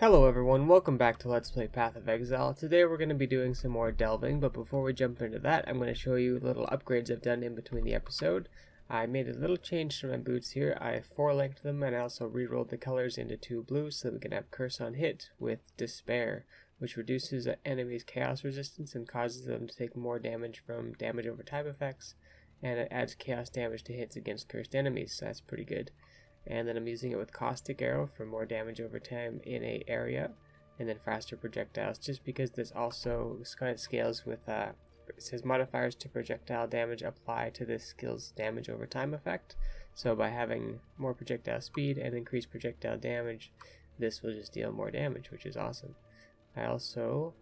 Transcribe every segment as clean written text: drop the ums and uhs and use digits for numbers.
Hello everyone, welcome back to Let's Play Path of Exile. Today we're going to be doing some more delving, but before we jump into that, I'm going to show you little upgrades I've done in between the episode. I made a little change to my boots here. I 4-linked them and I also re-rolled the colors into 2 blue so that we can have Curse on Hit with Despair, which reduces an enemy's chaos resistance and causes them to take more damage from damage over time effects, and it adds chaos damage to hits against cursed enemies, so that's pretty good. And then I'm using it with Caustic Arrow for more damage over time in a area, and then faster projectiles, just because this also kind of scales with, it says modifiers to projectile damage apply to this skill's damage over time effect. So by having more projectile speed and increased projectile damage, this will just deal more damage, which is awesome. I also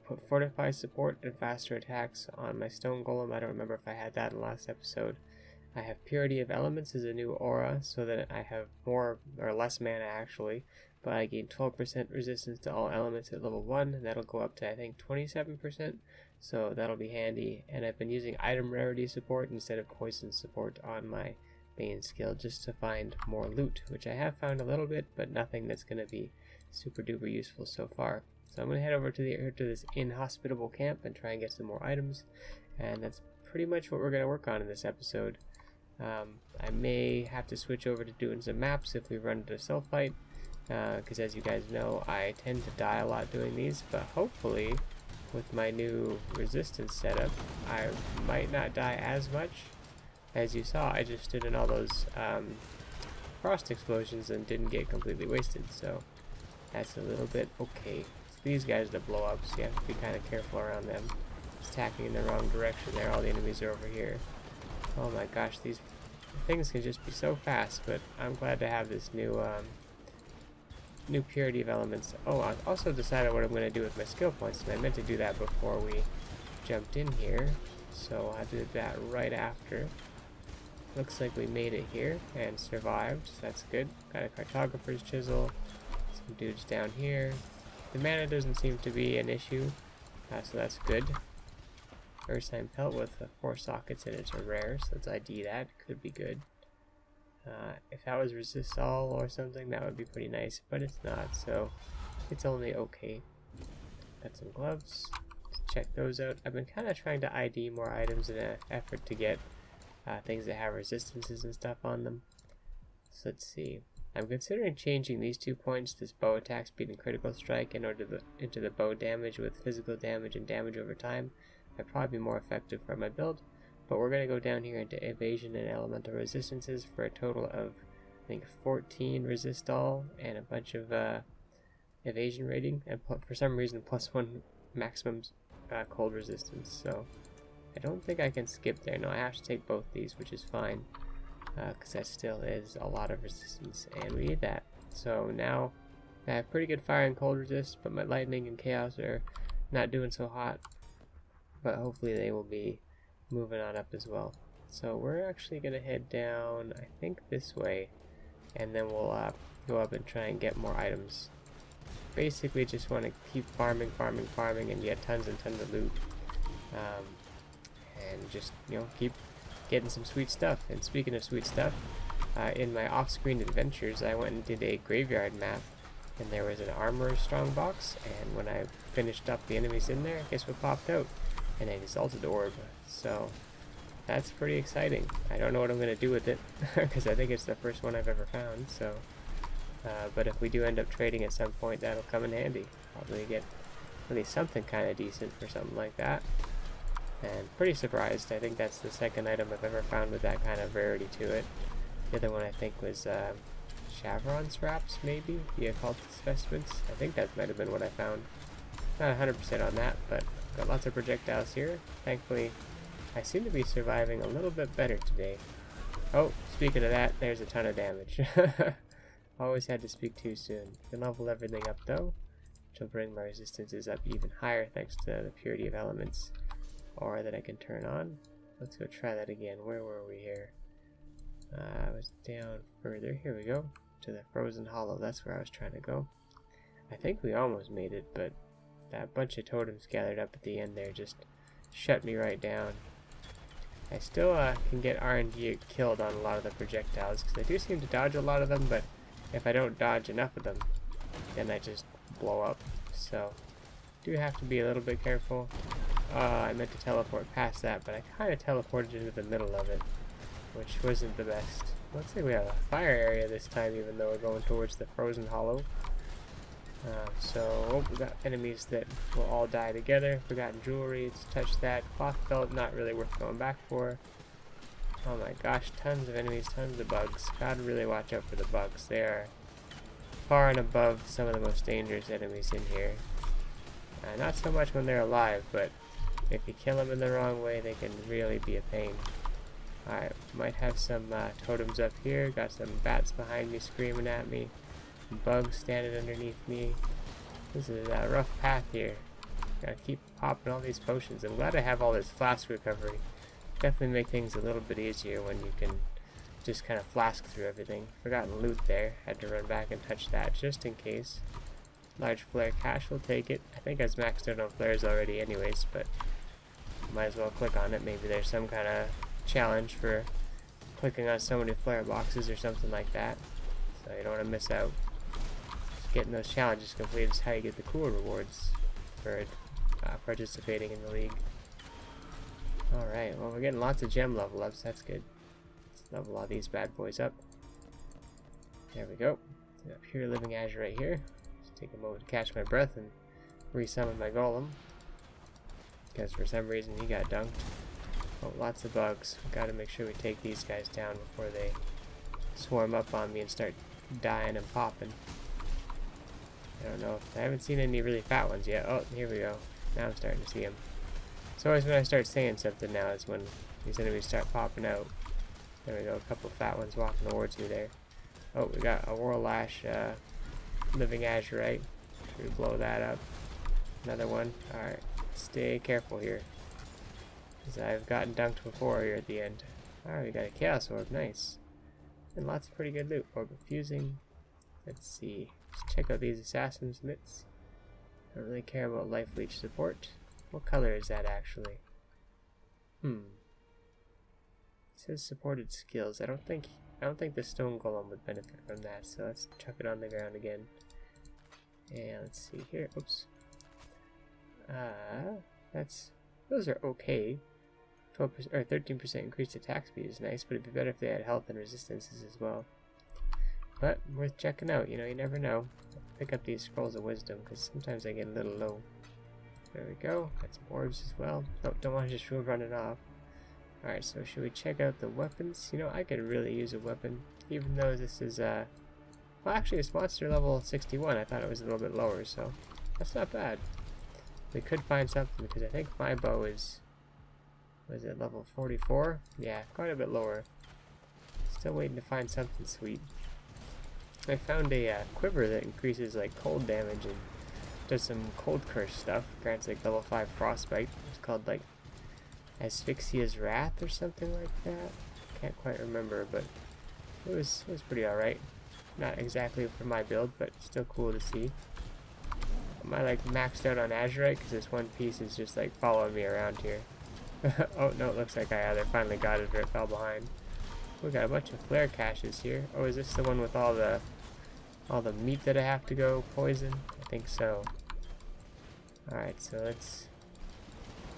put Fortify support and faster attacks on my Stone Golem. I don't remember if I had that in the last episode. I have Purity of Elements as a new aura, so that I have more or less mana actually, but I gain 12% resistance to all elements at level 1, and that'll go up to I think 27%, so that'll be handy. And I've been using item rarity support instead of poison support on my Bane skill just to find more loot, which I have found a little bit, but nothing that's going to be super duper useful so far. So I'm going to head over to this inhospitable camp and try and get some more items, and that's pretty much what we're going to work on in this episode. I may have to switch over to doing some maps if we run into a self fight, because as you guys know, I tend to die a lot doing these, but hopefully with my new resistance setup, I might not die as much. As you saw, I just stood in all those frost explosions and didn't get completely wasted, so that's a little bit okay. So these guys that blow up, so you have to be kind of careful around them. It's attacking in the wrong direction there, all the enemies are over here. Oh my gosh, these things can just be so fast, but I'm glad to have this new Purity of Elements. Oh, I also decided what I'm going to do with my skill points, and I meant to do that before we jumped in here, so I did that right after. Looks like we made it here and survived, so that's good. Got a Cartographer's Chisel, some dudes down here. The mana doesn't seem to be an issue, so that's good. Ursine Pelt with 4 sockets in it's a rare, so let's ID that. Could be good. If that was Resist All or something, that would be pretty nice, but it's not, so it's only okay. Got some gloves. Let's check those out. I've been kind of trying to ID more items in an effort to get things that have resistances and stuff on them. So let's see. I'm considering changing these 2 points, this bow attack speed and critical strike, into the bow damage with physical damage and damage over time. That'd probably be more effective for my build, but we're going to go down here into evasion and elemental resistances for a total of I think 14 resist all and a bunch of evasion rating, and for some reason +1 maximum cold resistance. So I don't think I can skip there. No, I have to take both these, which is fine, because that still is a lot of resistance and we need that. So now I have pretty good fire and cold resist, but my lightning and chaos are not doing so hot. But hopefully they will be moving on up as well. So we're actually going to head down, I think this way, and then we'll go up and try and get more items. Basically just want to keep farming and get tons and tons of loot. And just, keep getting some sweet stuff. And speaking of sweet stuff, in my off-screen adventures I went and did a graveyard map, and there was an armor strongbox, and when I finished up the enemies in there, guess what popped out? And an Exalted Orb, so that's pretty exciting. I don't know what I'm going to do with it, because I think it's the first one I've ever found, so, but if we do end up trading at some point, that'll come in handy. Probably get at least something kind of decent for something like that, and pretty surprised. I think that's the second item I've ever found with that kind of rarity to it. The other one I think was Chevron Scraps, maybe? The Occultist Vestments. I think that might have been what I found. Not 100% on that, but got lots of projectiles here. Thankfully, I seem to be surviving a little bit better today. Oh, speaking of that, there's a ton of damage. Always had to speak too soon. Can level everything up though, which will bring my resistances up even higher thanks to the Purity of Elements aura that I can turn on. Let's go try that again. Where were we here? I was down further. Here we go. To the Frozen Hollow. That's where I was trying to go. I think we almost made it, but that bunch of totems gathered up at the end there just shut me right down. I still can get RNG killed on a lot of the projectiles, because I do seem to dodge a lot of them, but if I don't dodge enough of them, then I just blow up. So do have to be a little bit careful. I meant to teleport past that, but I kind of teleported into the middle of it, which wasn't the best. Looks like we have a fire area this time, even though we're going towards the frozen hollow. So we got enemies that will all die together. Forgotten jewelry, let's touch that. Cloth belt, not really worth going back for. Oh my gosh, tons of enemies, tons of bugs. Gotta really watch out for the bugs. They are far and above some of the most dangerous enemies in here. Not so much when they're alive, but if you kill them in the wrong way, they can really be a pain. Alright, might have some totems up here. Got some bats behind me screaming at me. Bugs standing underneath me. This is a rough path here. Gotta keep popping all these potions. I'm glad I have all this flask recovery. Definitely make things a little bit easier when you can just kind of flask through everything. Forgotten loot there. Had to run back and touch that just in case. Large flare cache, will take it. I think I was maxed out on flares already anyways, but might as well click on it. Maybe there's some kind of challenge for clicking on so many flare boxes or something like that. So you don't want to miss out. Getting those challenges completed is how you get the cool rewards for participating in the league. Alright, well we're getting lots of gem level ups, that's good. Let's level all these bad boys up. There we go. Got pure living azurite here. Just take a moment to catch my breath and resummon my golem. Because for some reason he got dunked. Oh, lots of bugs. We gotta make sure we take these guys down before they swarm up on me and start dying and popping. I don't know. I haven't seen any really fat ones yet. Oh, here we go. Now I'm starting to see them. It's always when I start saying something now is when these enemies start popping out. There we go. A couple fat ones walking towards me there. Oh, we got a Warlash living azurite. Should we blow that up? Another one. Alright. Stay careful here. Because I've gotten dunked before here at the end. Alright, we got a Chaos Orb. Nice. And lots of pretty good loot. Orb of Fusing. Let's see. Let's check out these Assassin's Mitts. Don't really care about Life Leech support. What color is that actually? It says supported skills. I don't think the Stone Golem would benefit from that, so let's chuck it on the ground again. And let's see here. Oops. Those are okay. 12% or 13% increased attack speed is nice, but it'd be better if they had health and resistances as well. But worth checking out, you know, you never know. Pick up these scrolls of wisdom because sometimes I get a little low. There we go. Got some orbs as well. Oh, don't want to just run it off. Alright, so should we check out the weapons? You know, I could really use a weapon, even though this is well, actually it's monster level 61. I thought it was a little bit lower, so that's not bad. We could find something because I think my bow is, was it level 44? Yeah, quite a bit lower. Still waiting to find something sweet. I found a quiver that increases like cold damage and does some cold curse stuff. Grants like level 5 frostbite. It's called like Asphyxia's Wrath or something like that. Can't quite remember, but it was pretty alright. Not exactly for my build, but still cool to see. Am I like maxed out on azurite? Because this one piece is just like following me around here. Oh no, it looks like I either finally got it or it fell behind. We got a bunch of flare caches here. Oh, is this the one with all the meat that I have to go poison? I think so. Alright, so let's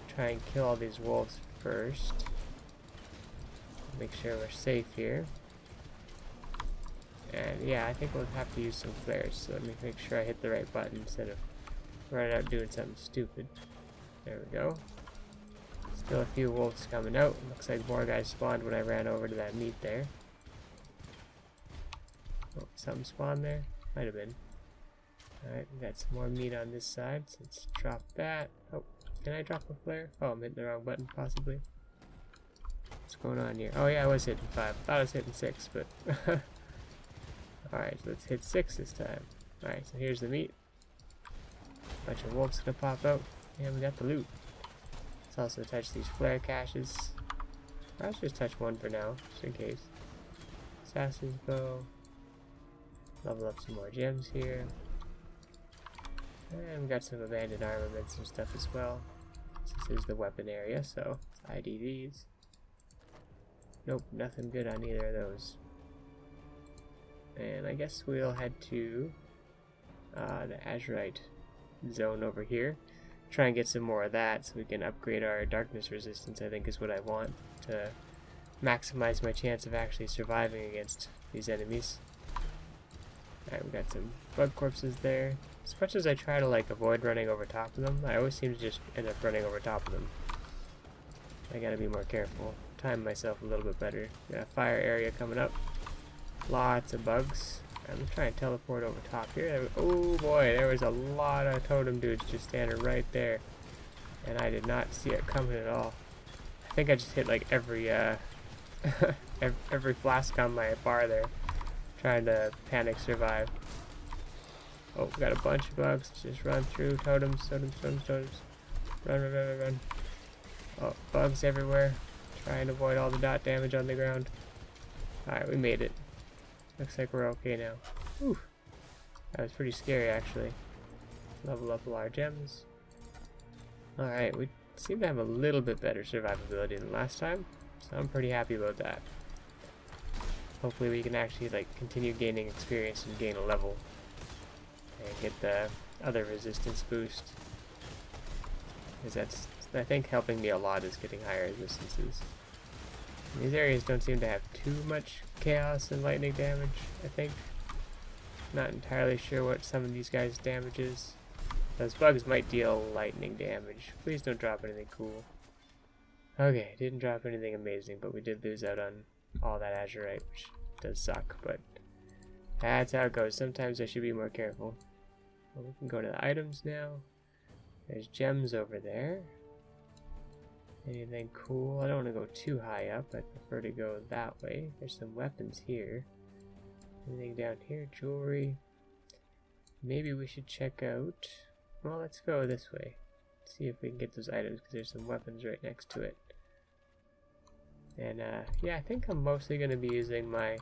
try and kill all these wolves first. Make sure we're safe here. And yeah, I think we'll have to use some flares, so let me make sure I hit the right button instead of running out doing something stupid. There we go. Still a few wolves coming out. Looks like more guys spawned when I ran over to that meat there. Oh, something spawned there? Might have been. Alright, we got some more meat on this side, so let's drop that. Oh, can I drop a flare? Oh, I'm hitting the wrong button, possibly. What's going on here? Oh yeah, I was hitting 5. I thought I was hitting 6, but... Alright, so let's hit 6 this time. Alright, so here's the meat. Bunch of wolves gonna pop out. And we got the loot. Let's also touch these flare caches. Let's just touch one for now, just in case. Assassin's bow. Level up some more gems here. And we got some abandoned armaments and stuff as well. This is the weapon area, so let's ID these. Nope, nothing good on either of those. And I guess we'll head to the azurite zone over here. Try and get some more of that so we can upgrade our darkness resistance, I think is what I want to maximize my chance of actually surviving against these enemies. Alright, we got some bug corpses there. As much as I try to like avoid running over top of them, I always seem to just end up running over top of them. I gotta be more careful. Time myself a little bit better. Got a fire area coming up. Lots of bugs. I'm gonna try and teleport over top here. Oh boy, there was a lot of totem dudes just standing right there. And I did not see it coming at all. I think I just hit like every every flask on my bar there. Trying to panic survive. Oh, we got a bunch of bugs. Let's just run through. Totems, totems, totems, totems. Run, run, run, run, run. Oh, bugs everywhere. Try and avoid all the dot damage on the ground. Alright, we made it. Looks like we're okay now. Whew. That was pretty scary, actually. Level up a lot of gems. Alright, we seem to have a little bit better survivability than last time, so I'm pretty happy about that. Hopefully we can actually like continue gaining experience and gain a level and get the other resistance boost. Because that's, I think, helping me a lot is getting higher resistances. These areas don't seem to have too much chaos and lightning damage, I think. Not entirely sure what some of these guys' damage is. Those bugs might deal lightning damage. Please don't drop anything cool. Okay, didn't drop anything amazing, but we did lose out on all that azurite, which does suck, but that's how it goes. Sometimes I should be more careful. Well, we can go to the items now. There's gems over there. Anything cool? I don't want to go too high up. I prefer to go that way. There's some weapons here. Anything down here? Jewelry. Maybe we should check out... Well, let's go this way. See if we can get those items, because there's some weapons right next to it. And yeah, I think I'm mostly going to be using my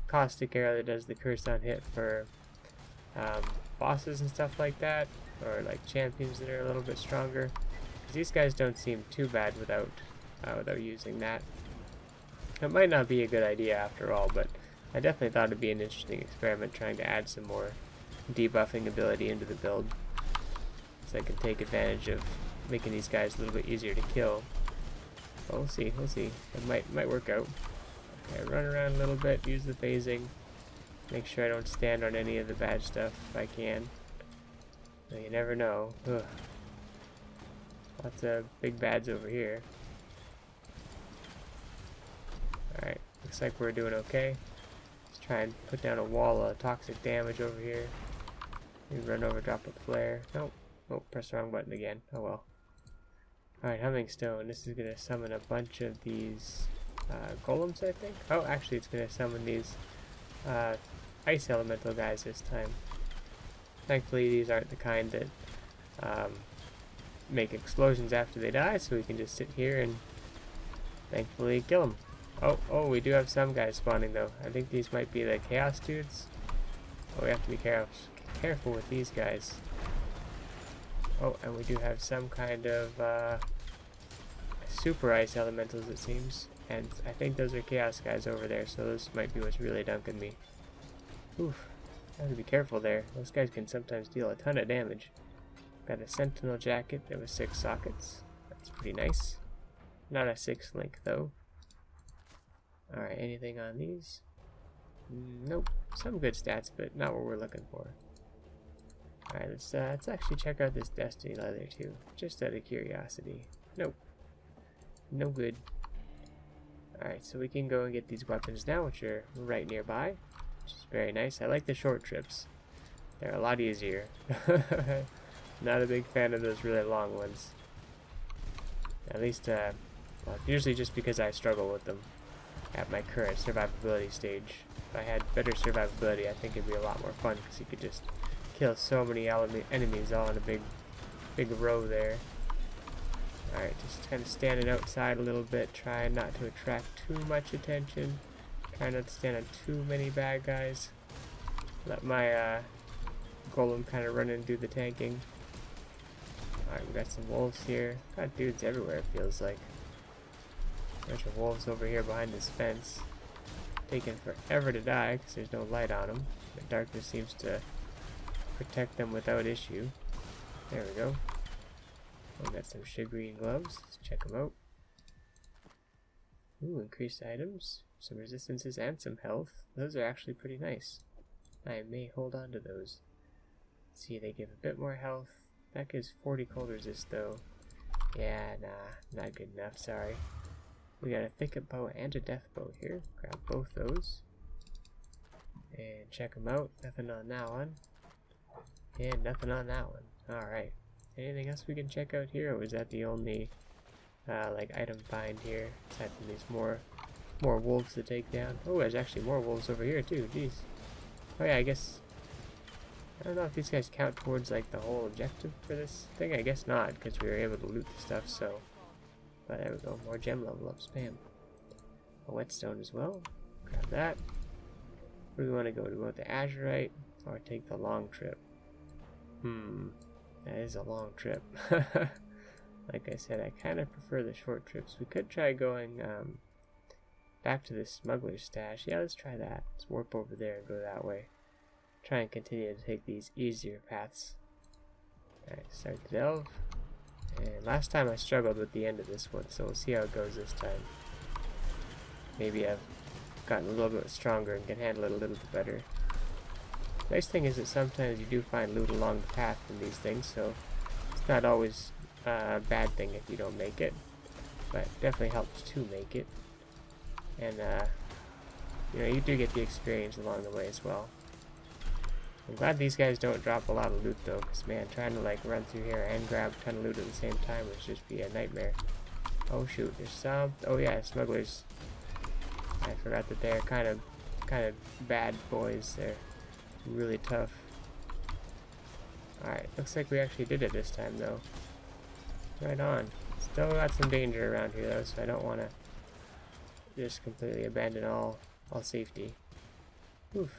caustic arrow that does the curse on hit for bosses and stuff like that, or like champions that are a little bit stronger. Because these guys don't seem too bad without using that. It might not be a good idea after all, but I definitely thought it'd be an interesting experiment trying to add some more debuffing ability into the build, so I can take advantage of making these guys a little bit easier to kill. Well, we'll see, we'll see. It might work out. Okay, run around a little bit, use the phasing. Make sure I don't stand on any of the bad stuff if I can. Well, you never know. Ugh. Lots of big bads over here. Alright, looks like we're doing okay. Let's try and put down a wall of toxic damage over here. Maybe run over, drop a flare. Nope. Oh, press the wrong button again. Oh well. Alright, Humming Stone. This is going to summon a bunch of these golems, I think. Oh, actually it's going to summon these ice elemental guys this time. Thankfully these aren't the kind that make explosions after they die, so we can just sit here and thankfully kill them. Oh, we do have some guys spawning though. I think these might be the chaos dudes. Oh, we have to be careful with these guys. Oh, and we do have some kind of super ice elementals, it seems. And I think those are chaos guys over there, so those might be what's really dunking me. Oof. I have to be careful there. Those guys can sometimes deal a ton of damage. Got a sentinel jacket that was 6 sockets. That's pretty nice. Not a 6 link though. Alright, anything on these? Nope. Some good stats, but not what we're looking for. Alright, let's actually check out this Destiny leather too, just out of curiosity. Nope. No good. Alright, so we can go and get these weapons now, which are right nearby, which is very nice. I like the short trips. They're a lot easier. Not a big fan of those really long ones. At least, well, usually just because I struggle with them at my current survivability stage. If I had better survivability, I think it'd be a lot more fun, because you could just kill so many enemies all in a big row there. Alright, just kind of standing outside a little bit, trying not to attract too much attention. Trying not to stand on too many bad guys. Let my golem kind of run in and do the tanking. Alright, we got some wolves here. Got dudes everywhere, it feels like. Bunch of wolves over here behind this fence. Taking forever to die because there's no light on them. The darkness seems to protect them without issue. There we go. We got some sugary gloves. Let's check them out. Ooh, increased items, some resistances, and some health. Those are actually pretty nice. I may hold on to those. Let's see, they give a bit more health. That gives 40 cold resist though. Yeah, nah, not good enough, sorry. We got a thicket bow and a death bow here. Grab both those. And check them out. Nothing on that one. And nothing on that one. Alright. Anything else we can check out here, or was that the only like item find here? Aside from these more wolves to take down. Oh, there's actually more wolves over here too, jeez. Oh yeah, I guess I don't know if these guys count towards like the whole objective for this thing. I guess not, because we were able to loot the stuff, so. But there we go, more gem level up spam. A whetstone as well. Grab that. Where do we want to go? Do we want the azurite or take the long trip? That is a long trip. Like I said, I kind of prefer the short trips. We could try going back to the smuggler's stash. Yeah, let's try that. Let's warp over there and go that way. Try and continue to take these easier paths. Alright, start to delve. And last time I struggled with the end of this one, so we'll see how it goes this time. Maybe I've gotten a little bit stronger and can handle it a little bit better. Nice thing is that sometimes you do find loot along the path in these things, so it's not always a bad thing if you don't make it, but it definitely helps to make it. And you know, you do get the experience along the way as well. I'm glad these guys don't drop a lot of loot though, because man, trying to like run through here and grab a ton of loot at the same time would just be a nightmare. Oh shoot, there's some. Oh yeah, smugglers. I forgot that they're kind of bad boys. They're really tough. Alright, looks like we actually did it this time though. Right on. Still got some danger around here though, so I don't want to just completely abandon all safety. Oof.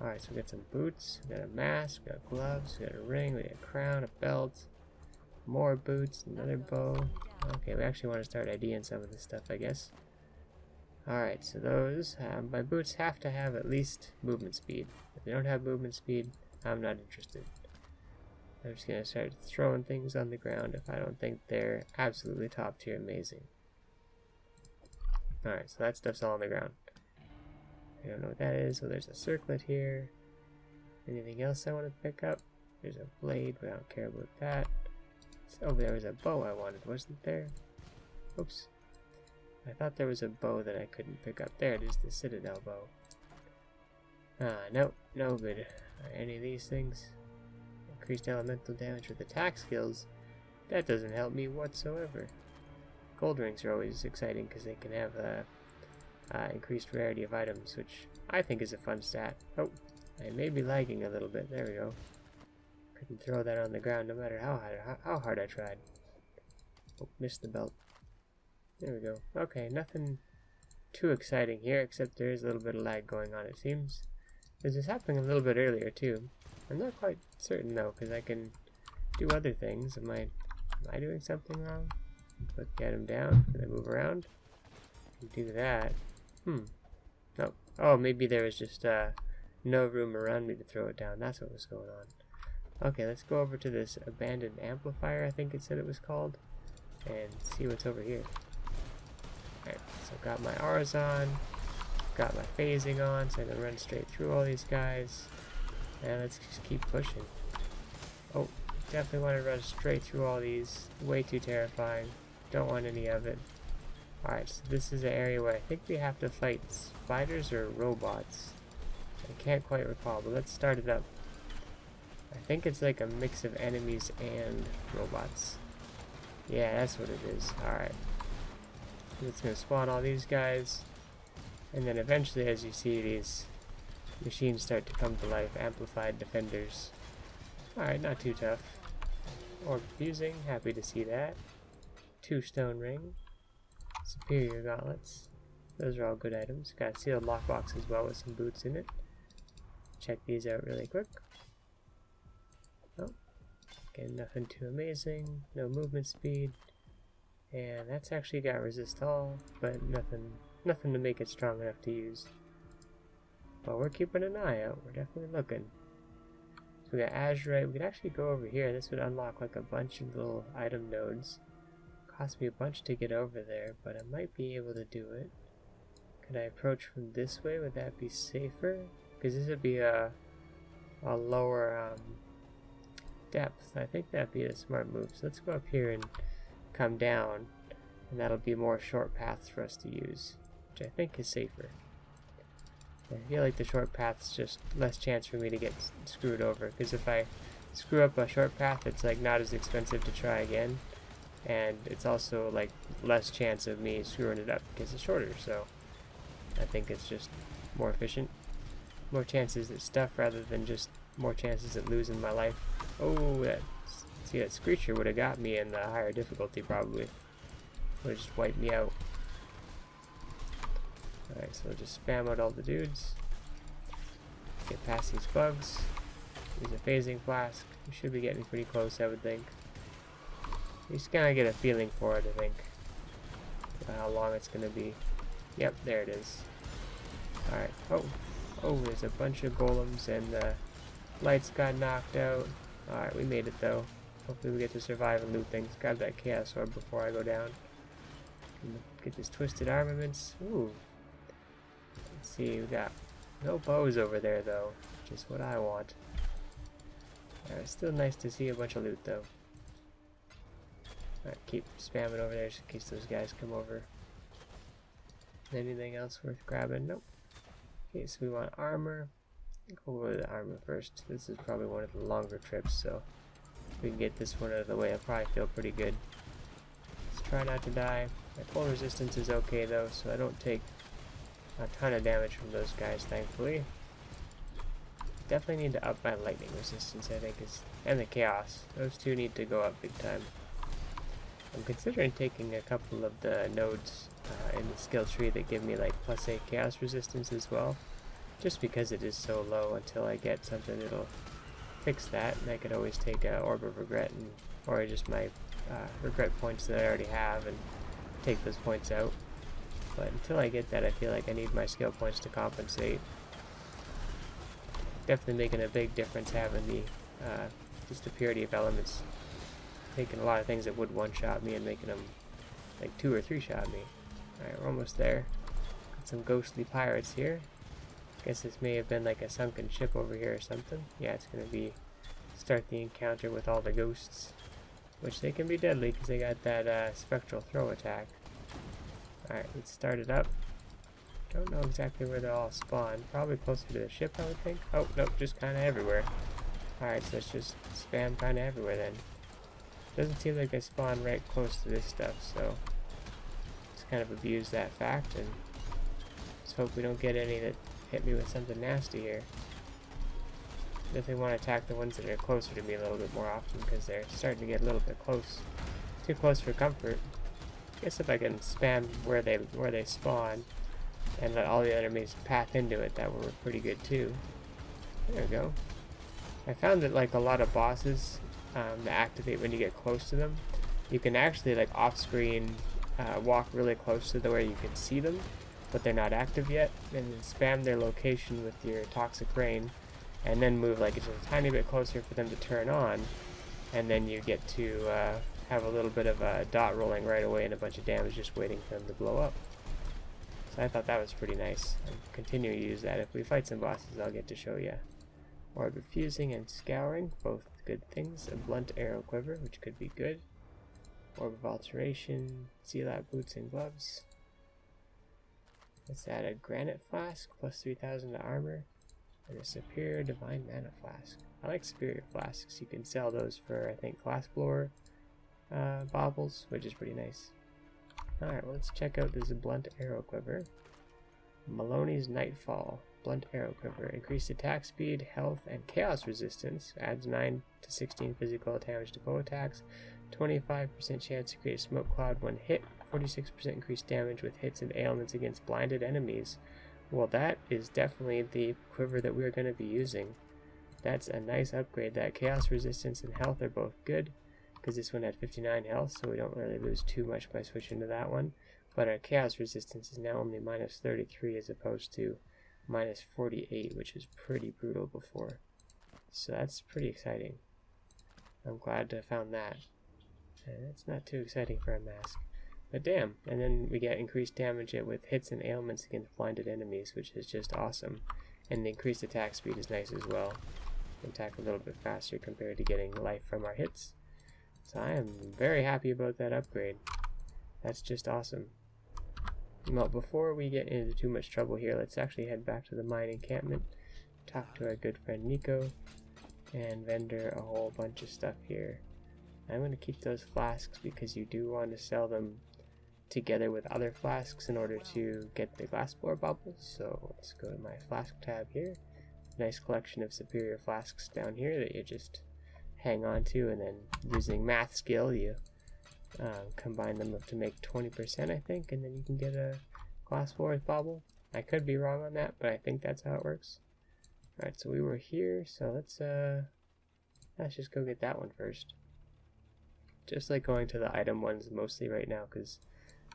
Alright, so we got some boots, we got a mask, we got gloves, we got a ring, we got a crown, a belt, more boots, another bow. Okay, we actually want to start IDing some of this stuff, I guess. Alright, so those, my boots have to have at least movement speed. If they don't have movement speed, I'm not interested. I'm just going to start throwing things on the ground if I don't think they're absolutely top tier amazing. Alright, so that stuff's all on the ground. I don't know what that is, so there's a circlet here. Anything else I want to pick up? There's a blade, but I don't care about that. Oh, there was a bow I wanted, wasn't there? Oops. I thought there was a bow that I couldn't pick up. There it is, the citadel bow. Nope, no good. Any of these things? Increased elemental damage with attack skills? That doesn't help me whatsoever. Gold rings are always exciting because they can have increased rarity of items, which I think is a fun stat. Oh, I may be lagging a little bit. There we go. Couldn't throw that on the ground no matter how hard I tried. Oh, missed the belt. There we go. Okay, nothing too exciting here, except there is a little bit of lag going on, it seems. This is happening a little bit earlier, too. I'm not quite certain, though, because I can do other things. Am I doing something wrong? Let's get him down, and then move around. Do that. Nope. Oh, maybe there was just no room around me to throw it down. That's what was going on. Okay, let's go over to this abandoned amplifier, I think it said it was called, and see what's over here. Alright, so got my R's on, got my phasing on, so I'm gonna run straight through all these guys, and let's just keep pushing. Oh, definitely want to run straight through all these. Way too terrifying. Don't want any of it. Alright, so this is an area where I think we have to fight spiders or robots. I can't quite recall, but let's start it up. I think it's like a mix of enemies and robots. Yeah, that's what it is. Alright. It's going to spawn all these guys. And then eventually, as you see, these machines start to come to life. Amplified defenders. Alright, not too tough. Orb fusing, happy to see that. 2 stone ring. Superior gauntlets. Those are all good items. Got a sealed lockbox as well with some boots in it. Check these out really quick. Oh, again, nothing too amazing. No movement speed. And that's actually got resist all, but nothing to make it strong enough to use. But we're keeping an eye out. We're definitely looking. So we got Azurite. We could actually go over here. This would unlock like a bunch of little item nodes. Cost me a bunch to get over there, but I might be able to do it. Could I approach from this way? Would that be safer? Because this would be a lower depth. I think that'd be a smart move. So let's go up here and come down, and that'll be more short paths for us to use, which I think is safer. I feel like the short path's just less chance for me to get screwed over, because if I screw up a short path, it's like not as expensive to try again, and it's also like less chance of me screwing it up because it's shorter. So I think it's just more efficient, more chances at stuff rather than just more chances at losing my life. Oh, see, that Screecher would have got me in the higher difficulty probably. Would have just wiped me out. Alright, so we'll just spam out all the dudes. Get past these bugs. Use a phasing flask. We should be getting pretty close, I would think. You just kind of get a feeling for it, I think. How long it's going to be. Yep, there it is. Alright, oh, there's a bunch of golems and the lights got knocked out. Alright, we made it though. Hopefully we get to survive and loot things. Grab that chaos orb before I go down. Get this twisted armaments. Ooh. Let's see, we got no bows over there though. Just what I want. Alright, it's still nice to see a bunch of loot though. Alright, keep spamming over there just in case those guys come over. Anything else worth grabbing? Nope. Okay, so we want armor. Go over the armor first. This is probably one of the longer trips, so if we can get this one out of the way, I'll probably feel pretty good. Let's try not to die. My cold resistance is okay though, so I don't take a ton of damage from those guys, thankfully. Definitely need to up my lightning resistance, I think, and the chaos. Those two need to go up big time. I'm considering taking a couple of the nodes in the skill tree that give me like +8 chaos resistance as well, just because it is so low until I get something that'll fix that. And I could always take a Orb of Regret or just my regret points that I already have and take those points out. But until I get that, I feel like I need my skill points to compensate. Definitely making a big difference having the just the purity of elements. Taking a lot of things that would one-shot me and making them like 2 or 3-shot me. Alright, we're almost there. Got some ghostly pirates here. Guess this may have been like a sunken ship over here or something. Yeah, it's gonna be start the encounter with all the ghosts, which they can be deadly because they got that spectral throw attack. Alright, let's start it up. Don't know exactly where they all spawn. Probably closer to the ship, I would think. Oh, nope, just kind of everywhere. Alright, so let's just spam kind of everywhere then. Doesn't seem like they spawn right close to this stuff, so let's kind of abuse that fact and let's hope we don't get any that hit me with something nasty here. Definitely want to attack the ones that are closer to me a little bit more often because they're starting to get a little bit close. Too close for comfort. I guess if I can spam where they spawn and let all the enemies path into it, that would work pretty good too. There we go. I found that like a lot of bosses that activate when you get close to them, you can actually like off screen walk really close to where you can see them, but they're not active yet, and then spam their location with your toxic rain and then move like just a tiny bit closer for them to turn on, and then you get to have a little bit of a dot rolling right away and a bunch of damage just waiting for them to blow up. So I thought that was pretty nice. I'm continuing to use that. If we fight some bosses, I'll get to show you. Orb of Fusing and Scouring, both good things. A Blunt Arrow Quiver, which could be good. Orb of Alteration, Zealot Boots and Gloves. Let's add a Granite Flask, plus 3,000 to armor, and a Superior Divine Mana Flask. I like Superior Flasks. You can sell those for, I think, Glassblower baubles, which is pretty nice. Alright, well, let's check out this Blunt Arrow Quiver. Maloney's Nightfall. Blunt Arrow Quiver. Increased attack speed, health, and chaos resistance. Adds 9 to 16 physical damage to bow attacks. 25% chance to create a smoke cloud when hit. 46% increased damage with hits and ailments against blinded enemies. Well, that is definitely the quiver that we're going to be using. That's a nice upgrade. That chaos resistance and health are both good, because this one had 59 health, so we don't really lose too much by switching to that one. But our chaos resistance is now only minus 33 as opposed to minus 48, which is pretty brutal before. So that's pretty exciting. I'm glad to have found that. It's not too exciting for a mask. But damn, and then we get increased damage with hits and ailments against blinded enemies, which is just awesome. And the increased attack speed is nice as well. Attack a little bit faster compared to getting life from our hits. So I am very happy about that upgrade. That's just awesome. Well, before we get into too much trouble here, let's actually head back to the mine encampment, talk to our good friend Nico, and vendor a whole bunch of stuff here. I'm going to keep those flasks because you do want to sell them together with other flasks in order to get the glass blower bubbles. So let's go to my flask tab here. Nice collection of superior flasks down here that you just hang on to, and then using math skill you combine them up to make 20%, I think, and then you can get a glass blower bubble. I could be wrong on that, but I think that's how it works. Alright, so we were here, so let's just go get that one first. Just like going to the item ones mostly right now, because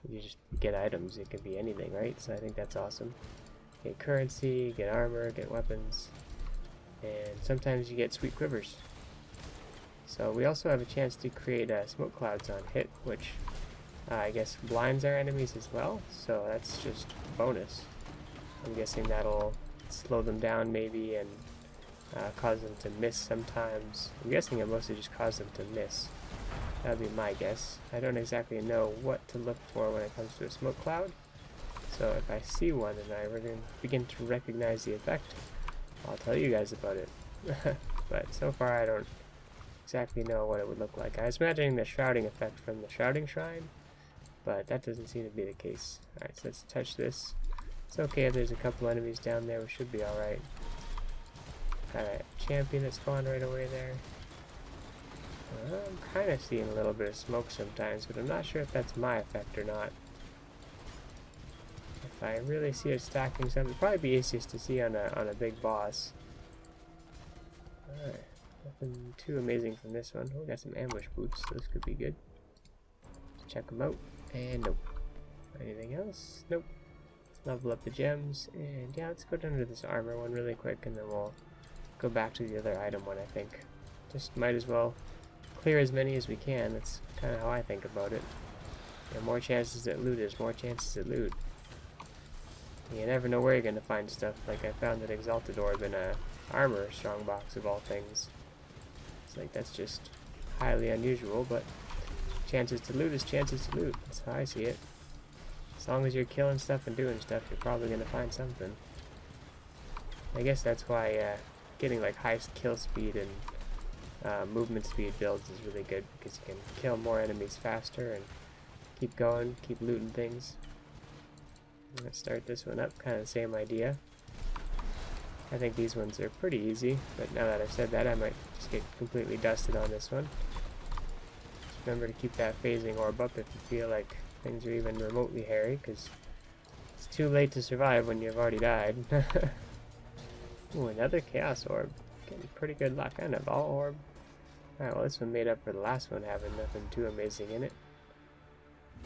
you just get items, it could be anything, right? So I think that's awesome. Get currency, get armor, get weapons, and sometimes you get sweet quivers. So we also have a chance to create smoke clouds on hit, which I guess blinds our enemies as well, so that's just bonus. I'm guessing that'll slow them down maybe and cause them to miss sometimes. I'm guessing it mostly just cause them to miss. That would be my guess. I don't exactly know what to look for when it comes to a smoke cloud. So if I see one and I begin to recognize the effect, I'll tell you guys about it. But so far I don't exactly know what it would look like. I was imagining the shrouding effect from the shrouding shrine, but that doesn't seem to be the case. Alright, so let's touch this. It's okay if there's a couple enemies down there, we should be alright. Got a champion that spawned right away there. I'm kind of seeing a little bit of smoke sometimes, but I'm not sure if that's my effect or not. If I really see it stacking something, it'd probably be easiest to see on a big boss. Alright, nothing too amazing from this one. Oh, we got some ambush boots, those could be good. Let's check them out, and nope. Anything else? Nope. Level up the gems, and yeah, let's go down to this armor one really quick, and then we'll go back to the other item one, I think. Just might as well clear as many as we can. That's kind of how I think about it. The more chances at loot is more chances at loot. You never know where you're going to find stuff. Like I found an exalted orb in a armor strongbox of all things. It's like that's just highly unusual, but chances to loot is chances to loot. That's how I see it. As long as you're killing stuff and doing stuff, you're probably going to find something. I guess that's why getting like high kill speed and movement speed builds is really good, because you can kill more enemies faster and keep going, keep looting things. I'm gonna start this one up, kind of the same idea. I think these ones are pretty easy, but now that I've said that, I might just get completely dusted on this one. Just remember to keep that phasing orb up if you feel like things are even remotely hairy, because it's too late to survive when you've already died. Ooh, another chaos orb. Getting pretty good luck on a ball orb. Alright, well this one made up for the last one having nothing too amazing in it.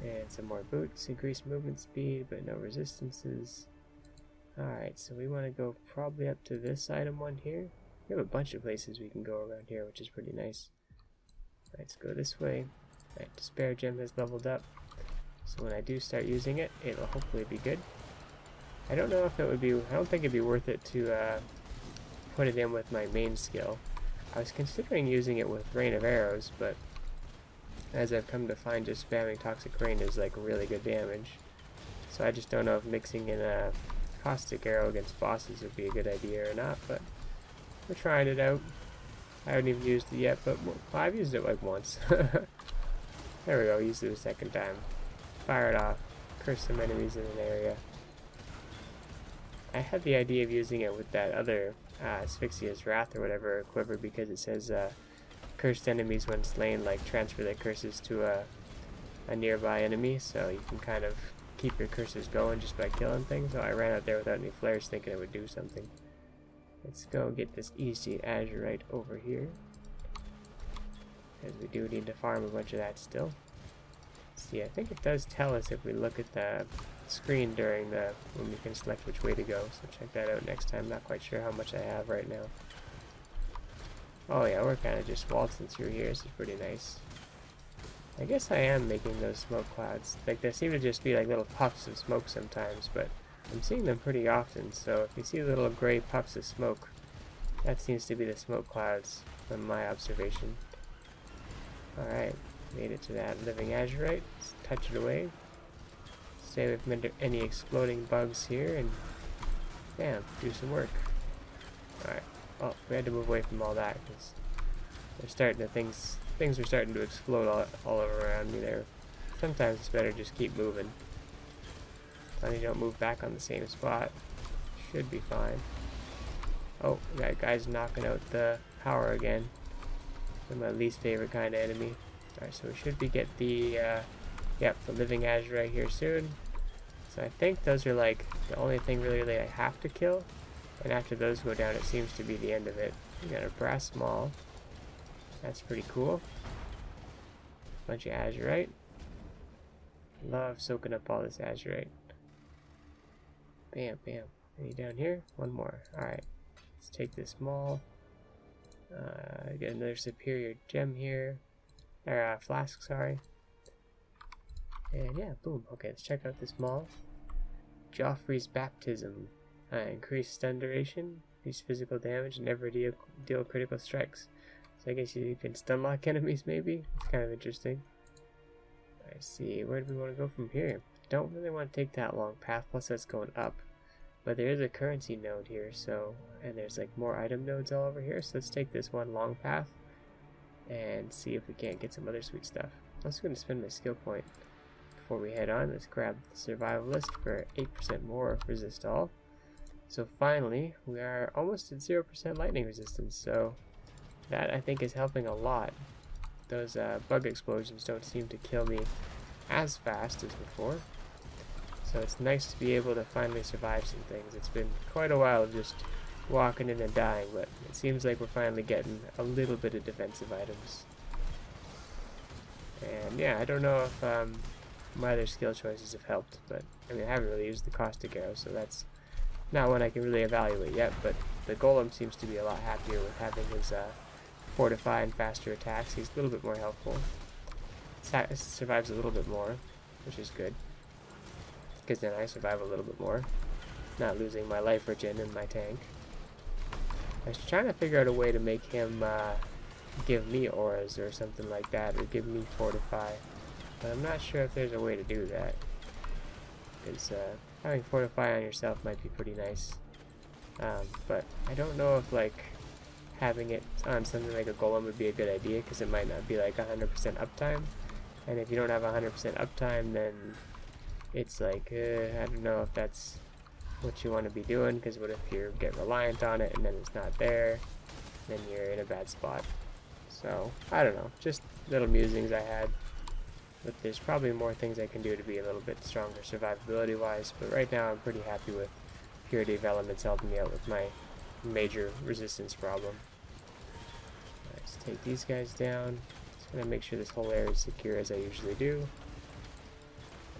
And some more boots, increased movement speed, but no resistances. Alright, so we want to go probably up to this item one here. We have a bunch of places we can go around here, which is pretty nice. Alright, let's go this way. Alright, Despair Gem has leveled up. So when I do start using it, it'll hopefully be good. I don't know if it would be, I don't think it'd be worth it to put it in with my main skill. I was considering using it with Rain of Arrows, but as I've come to find, just spamming Toxic Rain is like really good damage. So I just don't know if mixing in a Caustic Arrow against bosses would be a good idea or not, but we're trying it out. I haven't even used it yet, but well, I've used it like once. There we go, used it a second time. Fire it off, curse some enemies in an area. I had the idea of using it with that other Asphyxia's Wrath or whatever quiver, because it says cursed enemies when slain like transfer their curses to a nearby enemy, so you can kind of keep your curses going just by killing things. So I ran out there without any flares thinking it would do something. Let's go get this easy azurite over here, because we do need to farm a bunch of that still. Let's see, I think it does tell us if we look at the screen during when we can select which way to go, so check that out next time. Not quite sure how much I have right now. Oh yeah, we're kind of just waltzing through here. This is pretty nice. I guess I am making those smoke clouds. Like, there seem to just be like little puffs of smoke sometimes, but I'm seeing them pretty often. So if you see little gray puffs of smoke, that seems to be the smoke clouds from my observation. Alright, made it to that living azurite. Let's touch it away. Stay away from any exploding bugs here, and bam, do some work. Alright, oh, we had to move away from all that because they're starting to things are starting to explode all over around me there. Sometimes it's better just keep moving. As long as you don't move back on the same spot, should be fine. Oh, that guy's knocking out the power again. They're my least favorite kind of enemy. Alright, so we should be get the the living azurite here soon. So I think those are like the only thing really I have to kill. And after those go down, it seems to be the end of it. We got a brass maul. That's pretty cool. Bunch of azurite. Love soaking up all this azurite. Bam, bam. Any down here? One more. Alright. Let's take this maul. Get another superior gem here. Or flask, sorry. And yeah, boom. Okay, let's check out this maul. Joffrey's Baptism. Increase stun duration, increase physical damage, and never deal critical strikes. So I guess you can stun lock enemies maybe? It's kind of interesting. I see, where do we want to go from here? Don't really want to take that long path, plus that's going up. But there is a currency node here, so, and there's like more item nodes all over here, so let's take this one long path and see if we can't get some other sweet stuff. I'm also going to spend my skill point before we head on. Let's grab the survivalist for 8% more resist all. So finally, we are almost at 0% lightning resistance, so that I think is helping a lot. Those bug explosions don't seem to kill me as fast as before. So it's nice to be able to finally survive some things. It's been quite a while of just walking in and dying, but it seems like we're finally getting a little bit of defensive items. And yeah, I don't know if my other skill choices have helped, but I mean, I haven't really used the caustic arrow, so that's not one I can really evaluate yet, but the golem seems to be a lot happier with having his fortify and faster attacks. He's a little bit more helpful. Survives a little bit more, which is good, because then I survive a little bit more, not losing my life regen in my tank. I was trying to figure out a way to make him give me auras or something like that, or give me fortify, but I'm not sure if there's a way to do that, because having fortify on yourself might be pretty nice, but I don't know if like having it on something like a golem would be a good idea, because it might not be like 100% uptime, and if you don't have 100% uptime, then it's like I don't know if that's what you want to be doing, because what if you get reliant on it and then it's not there, then you're in a bad spot. So I don't know, just little musings I had. But there's probably more things I can do to be a little bit stronger survivability wise, but right now I'm pretty happy with Purity of Elements helping me out with my major resistance problem. Let's take these guys down. Just gonna make sure this whole area is secure as I usually do.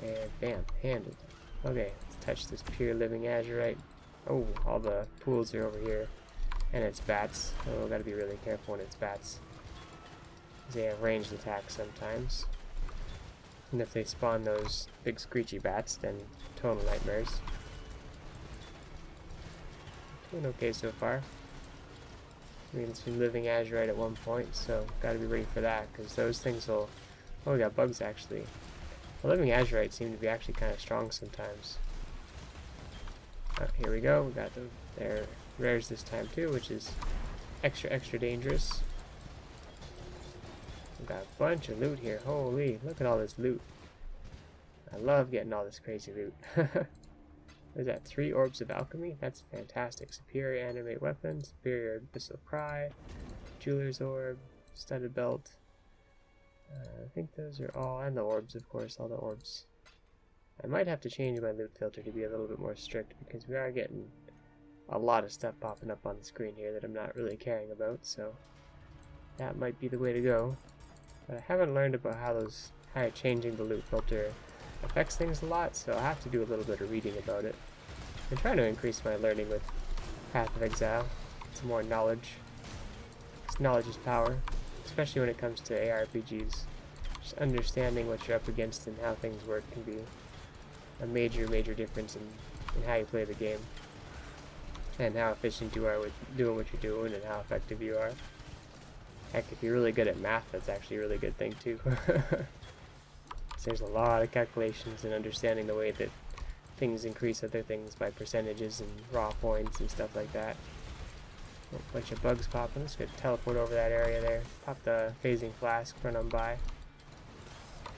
And bam, handled. Okay, let's touch this pure living azurite. Oh, all the pools are over here. And it's bats. Oh, gotta be really careful when it's bats. They have ranged attacks sometimes. And if they spawn those big screechy bats, then total nightmares. Doing okay so far. I mean, it's been living azurite at one point, so gotta be ready for that, because those things will... Oh, we got bugs actually. The living azurite seem to be actually kind of strong sometimes. Here we go, we got them. They're rares this time too, which is extra dangerous. We've got a bunch of loot here. Holy, look at all this loot. I love getting all this crazy loot. What is that? 3 orbs of alchemy? That's fantastic. Superior animate weapon, superior abyssal cry, jeweler's orb, studded belt. I think those are all, and the orbs, of course, all the orbs. I might have to change my loot filter to be a little bit more strict, because we are getting a lot of stuff popping up on the screen here that I'm not really caring about, so that might be the way to go. But I haven't learned about how changing the loot filter affects things a lot, so I'll have to do a little bit of reading about it. I'm trying to increase my learning with Path of Exile, some more knowledge. knowledge is power, especially when it comes to ARPGs. Just understanding what you're up against and how things work can be a major difference in how you play the game. And how efficient you are with doing what you're doing and how effective you are. Heck, if you're really good at math, that's actually a really good thing too. So there's a lot of calculations and understanding the way that things increase other things by percentages and raw points and stuff like that. A bunch of bugs popping. Let's go teleport over that area there. Pop the phasing flask, run on by.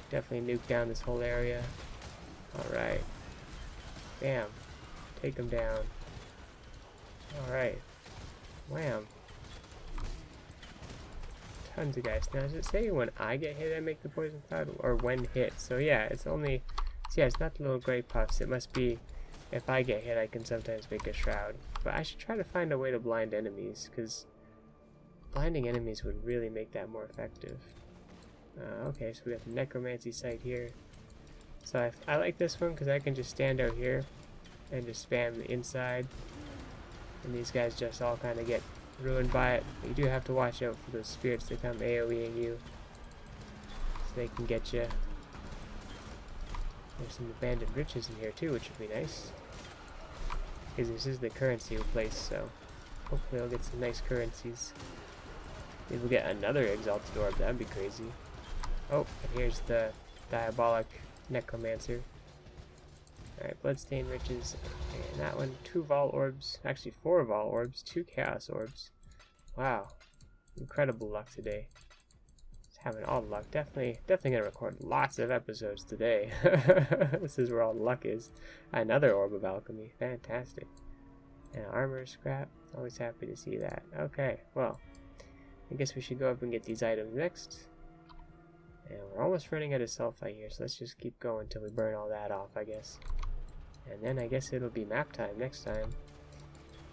Definitely nuke down this whole area. Alright. Bam. Take them down. Alright. Wham. Tons of guys. Now, does it say when I get hit I make the poison cloud? Or when hit? So yeah, it's only... So yeah, it's not the little gray puffs. It must be if I get hit I can sometimes make a shroud. But I should try to find a way to blind enemies, because blinding enemies would really make that more effective. Okay, so we got the necromancy site here. So I like this one because I can just stand out here and just spam the inside. And these guys just all kind of get ruined by it. But you do have to watch out for those spirits that come AoEing you, so they can get you. There's some abandoned riches in here too, which would be nice. Because this is the currency place, so hopefully I'll get some nice currencies. Maybe we'll get another exalted orb, that'd be crazy. Oh, and here's the diabolic necromancer. Alright, bloodstained riches, and that one, 2 Vol orbs, actually 4 Vol orbs, 2 chaos orbs. Wow, incredible luck today. Just having all the luck. Definitely gonna record lots of episodes today. This is where all the luck is. Another orb of alchemy, fantastic. And armor scrap, always happy to see that. Okay, well, I guess we should go up and get these items next. And we're almost running out of sulfite here, so let's just keep going until we burn all that off, I guess. And then I guess it'll be map time next time.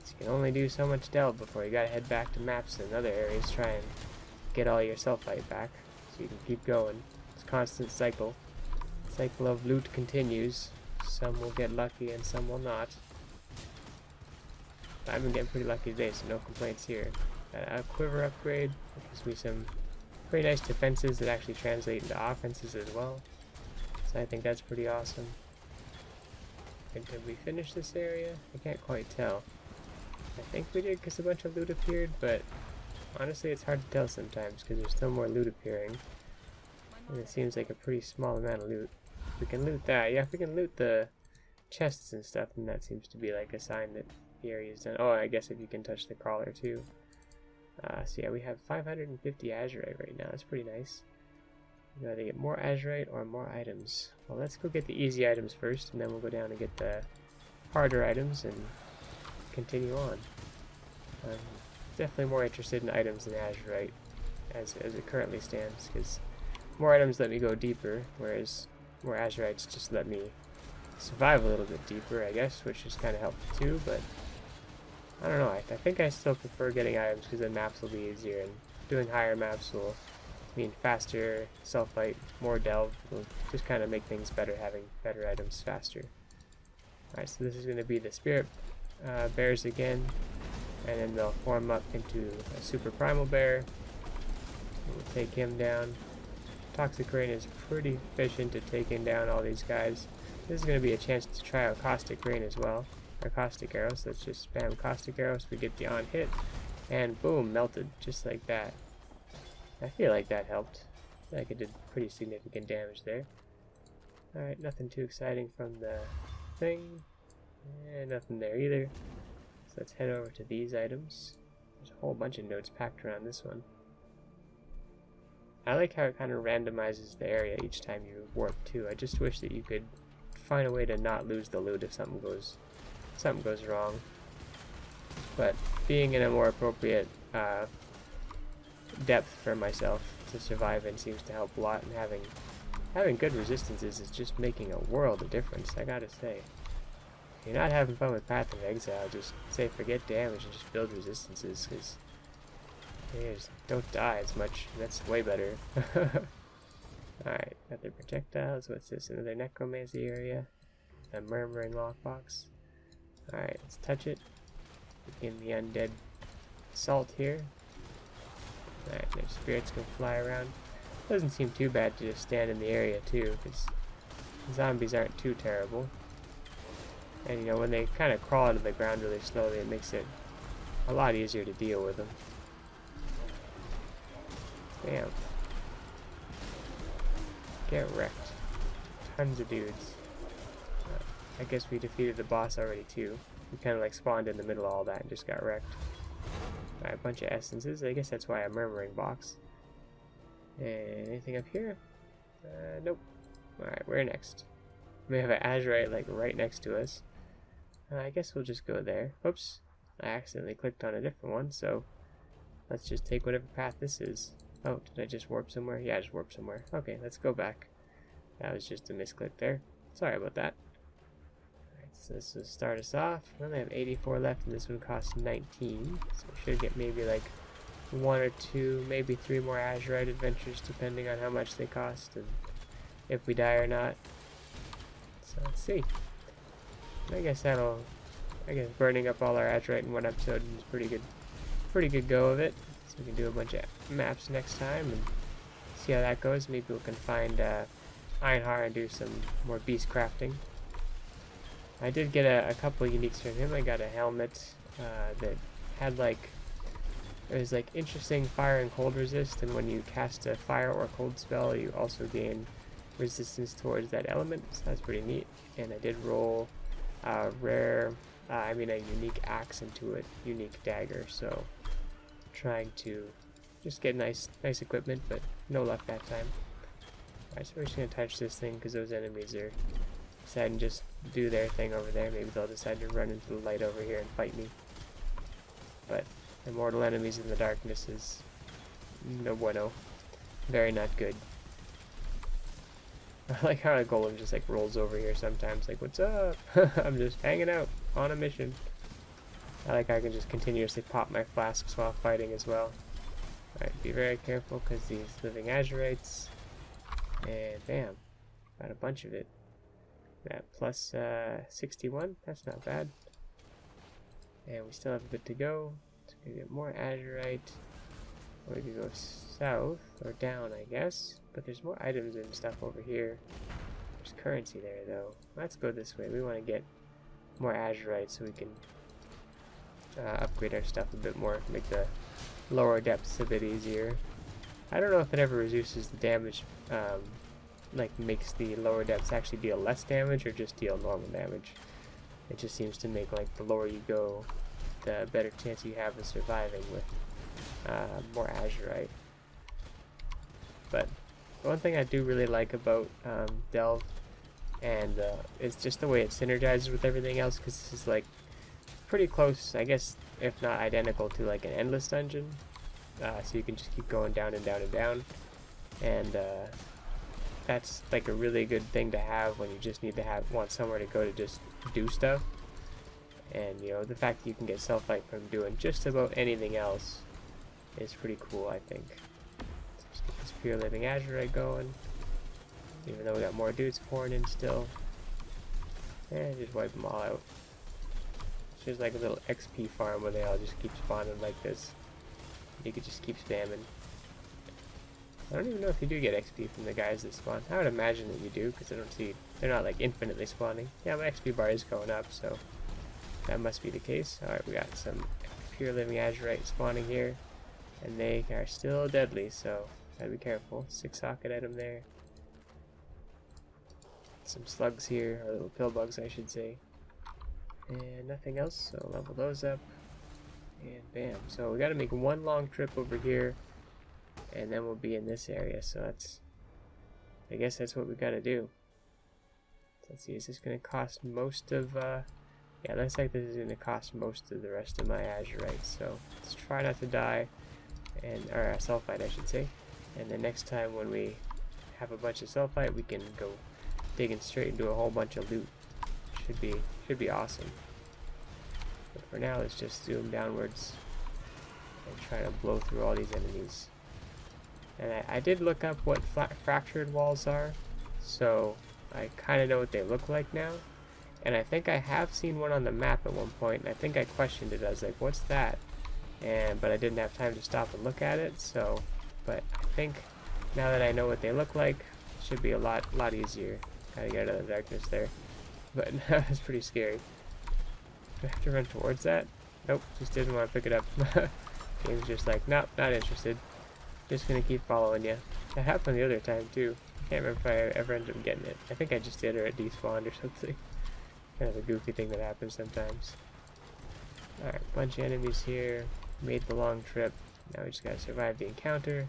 So you can only do so much delve before you gotta head back to maps and other areas, try and get all your sulfite back, so you can keep going. It's a constant cycle. Cycle of loot continues. Some will get lucky and some will not. But I've been getting pretty lucky today, so no complaints here. Got a quiver upgrade, which gives me some pretty nice defenses that actually translate into offenses as well. So I think that's pretty awesome. And did we finish this area? I can't quite tell. I think we did because a bunch of loot appeared, but honestly it's hard to tell sometimes because there's still more loot appearing. And it seems like a pretty small amount of loot. If we can loot that, yeah, if we can loot the chests and stuff, then that seems to be like a sign that the area's done. Oh, I guess if you can touch the crawler too. So yeah, we have 550 azurite right now. That's pretty nice. We gotta get more azurite or more items. Well, let's go get the easy items first, and then we'll go down and get the harder items and continue on. I'm definitely more interested in items than azurite as it currently stands, because more items let me go deeper, whereas more azurites just let me survive a little bit deeper, I guess, which is kind of helpful too, but I don't know, I think I still prefer getting items because then maps will be easier, and doing higher maps will mean faster sulfite, more delve, will just kind of make things better having better items faster. Alright, so this is going to be the spirit bears again, and then they'll form up into a super primal bear. We'll take him down. Toxic rain is pretty efficient at taking down all these guys. This is going to be a chance to try out caustic rain as well. Our caustic arrows, let's just spam caustic arrows, we get the on hit, and boom, melted, just like that. I feel like that helped. I feel like it did pretty significant damage there. Alright, nothing too exciting from the thing, and nothing there either. So let's head over to these items. There's a whole bunch of notes packed around this one. I like how it kind of randomizes the area each time you warp too. I just wish that you could find a way to not lose the loot if something goes wrong. But being in a more appropriate depth for myself to survive in seems to help a lot, and having good resistances is just making a world of difference, I gotta say. If you're not having fun with Path of Exile, just say forget damage and just build resistances, because don't die as much. That's way better. Alright, got the projectiles. What's this? Another necromancy area. A murmuring lockbox. Alright, let's touch it. Begin the undead assault here. Alright, their spirits can fly around. Doesn't seem too bad to just stand in the area too, because zombies aren't too terrible. And you know, when they kind of crawl into the ground really slowly, it makes it a lot easier to deal with them. Damn. Get wrecked. Tons of dudes. I guess we defeated the boss already too. We kind of like spawned in the middle of all that and just got wrecked. Alright, a bunch of essences. I guess that's why I'm murmuring box. And anything up here? Nope. Alright, where next? We have an azurite like right next to us. I guess we'll just go there. Oops. I accidentally clicked on a different one, so let's just take whatever path this is. Oh, did I just warp somewhere? Yeah, I just warped somewhere. Okay, let's go back. That was just a misclick there. Sorry about that. Alright, so this will start us off. We only have 84 left, and this one costs 19. So we should get maybe like 1 or 2, maybe 3 more azurite adventures, depending on how much they cost and if we die or not. So let's see. I guess burning up all our azurite in one episode is pretty good go of it. So we can do a bunch of maps next time and see how that goes. Maybe we can find Einhar and do some more beast crafting. I did get a couple uniques from him. I got a helmet that had like, it was like interesting fire and cold resist, and when you cast a fire or cold spell, you also gain resistance towards that element. So that's pretty neat. And I did roll a unique axe into a unique dagger. So trying to just get nice equipment, but no luck that time. Alright, so we're just gonna touch this thing because those enemies are deciding to just do their thing over there. Maybe they'll decide to run into the light over here and fight me. But immortal enemies in the darkness is no bueno. Very not good. I like how a golem just like rolls over here sometimes, like, what's up? I'm just hanging out on a mission. I like how I can just continuously pop my flasks while fighting as well. Alright, be very careful because these living azurites, and bam, got a bunch of it. That plus 61, that's not bad. And we still have a bit to go. So we can get more azurite. Or we can go south, or down I guess. But there's more items and stuff over here. There's currency there though. Let's go this way. We want to get more azurite so we can upgrade our stuff a bit more. Make the lower depths a bit easier. I don't know if it ever reduces the damage, like makes the lower depths actually deal less damage or just deal normal damage. It just seems to make like the lower you go, the better chance you have of surviving with more azurite. But one thing I do really like about Delve and it's just the way it synergizes with everything else, because this is like pretty close, I guess, if not identical to like an endless dungeon. So you can just keep going down and down and down, and that's like a really good thing to have when you just need to want somewhere to go to just do stuff. And you know, the fact that you can get self-light from doing just about anything else is pretty cool, I think. So just get this pure living azurite going, even though we got more dudes pouring in still. And just wipe them all out. It's just like a little XP farm where they all just keep spawning like this. You could just keep spamming. I don't even know if you do get XP from the guys that spawn. I would imagine that you do, because I don't see, they're not like infinitely spawning. Yeah, my XP bar is going up, so that must be the case. Alright, we got some pure living azurite spawning here, and they are still deadly, so gotta be careful. 6 socket item there. Some slugs here, or little pill bugs I should say. And nothing else, so level those up. And bam. So we gotta make one long trip over here, and then we'll be in this area. So that's, I guess that's what we gotta do. So let's see, is this gonna cost most of, yeah, looks like this is gonna cost most of the rest of my azurite. So let's try not to die, or sulfite I should say. And then next time when we have a bunch of sulfite, we can go digging straight into a whole bunch of loot. Should be awesome. But for now, let's just zoom downwards and try to blow through all these enemies. And I did look up what fractured walls are, so I kind of know what they look like now. And I think I have seen one on the map at one point, and I think I questioned it. I was like, what's that? but I didn't have time to stop and look at it. So, but I think now that I know what they look like, it should be a lot easier. Gotta get out of the darkness there, but that was pretty scary. Do I have to run towards that? Nope, just didn't want to pick it up. Game's just like, nope, not interested. Just gonna keep following you. That happened the other time too. Can't remember if I ever ended up getting it. I think I just did, or it despawned or something. Kind of a goofy thing that happens sometimes. Alright, bunch of enemies here. Made the long trip. Now we just gotta survive the encounter.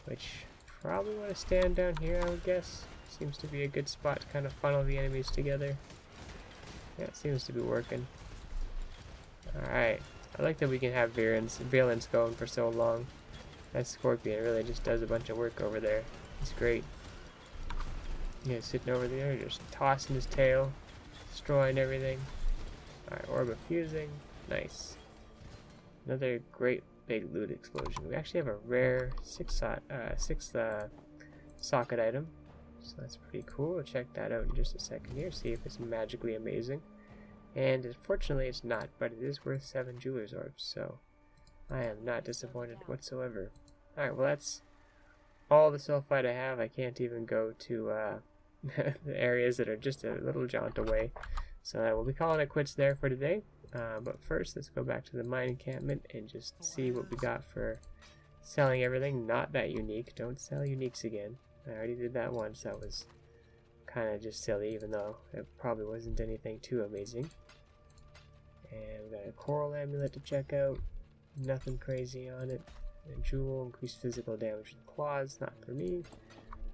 Which probably want to stand down here, I would guess. Seems to be a good spot to kind of funnel the enemies together. Yeah, it seems to be working. Alright. I like that we can have Valence going for so long. That Scorpion really just does a bunch of work over there. He's great. Yeah, sitting over there, just tossing his tail, destroying everything. Alright, Orb of Fusing. Nice. Another great big loot explosion. We actually have a rare sixth socket item. So that's pretty cool. We'll check that out in just a second here, see if it's magically amazing. And unfortunately it's not, but it is worth 7 Jeweler's Orbs, so I am not disappointed whatsoever. Alright, well that's all the sulfite I have. I can't even go to the areas that are just a little jaunt away. So we'll be calling it quits there for today. But first, let's go back to the mine encampment and just see what we got for selling everything. Not that unique. Don't sell uniques again. I already did that once. That was kind of just silly, even though it probably wasn't anything too amazing. And we got a coral amulet to check out. Nothing crazy on it. And jewel, increased physical damage to the claws. Not for me.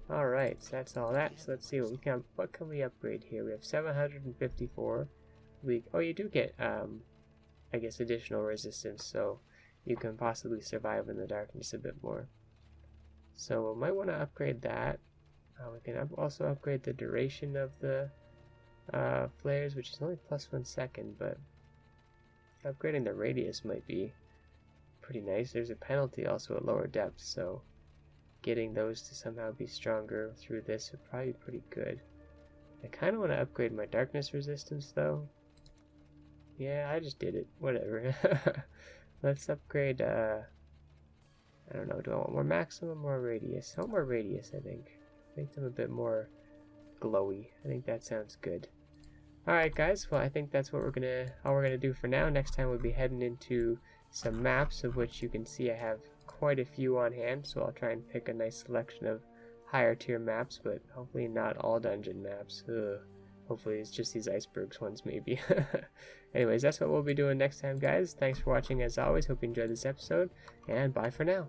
Alright, so that's all that. So let's see what can we upgrade here. We have 754. Oh, you do get I guess additional resistance, so you can possibly survive in the darkness a bit more. So we might want to upgrade that. We can also upgrade the duration of the flares, which is only +1 second, but upgrading the radius might be pretty nice. There's a penalty also at lower depths, so getting those to somehow be stronger through this would probably be pretty good. I kind of want to upgrade my darkness resistance though. Yeah, I just did it. Whatever. Let's upgrade, I don't know, do I want more maximum or radius? I want more radius, I think. Make them a bit more glowy. I think that sounds good. Alright guys, well I think that's what all we're gonna do for now. Next time we'll be heading into some maps, of which you can see I have quite a few on hand, so I'll try and pick a nice selection of higher tier maps, but hopefully not all dungeon maps. Ugh. Hopefully it's just these icebergs ones maybe. Anyways, that's what we'll be doing next time guys. Thanks for watching as always. Hope you enjoyed this episode, and bye for now.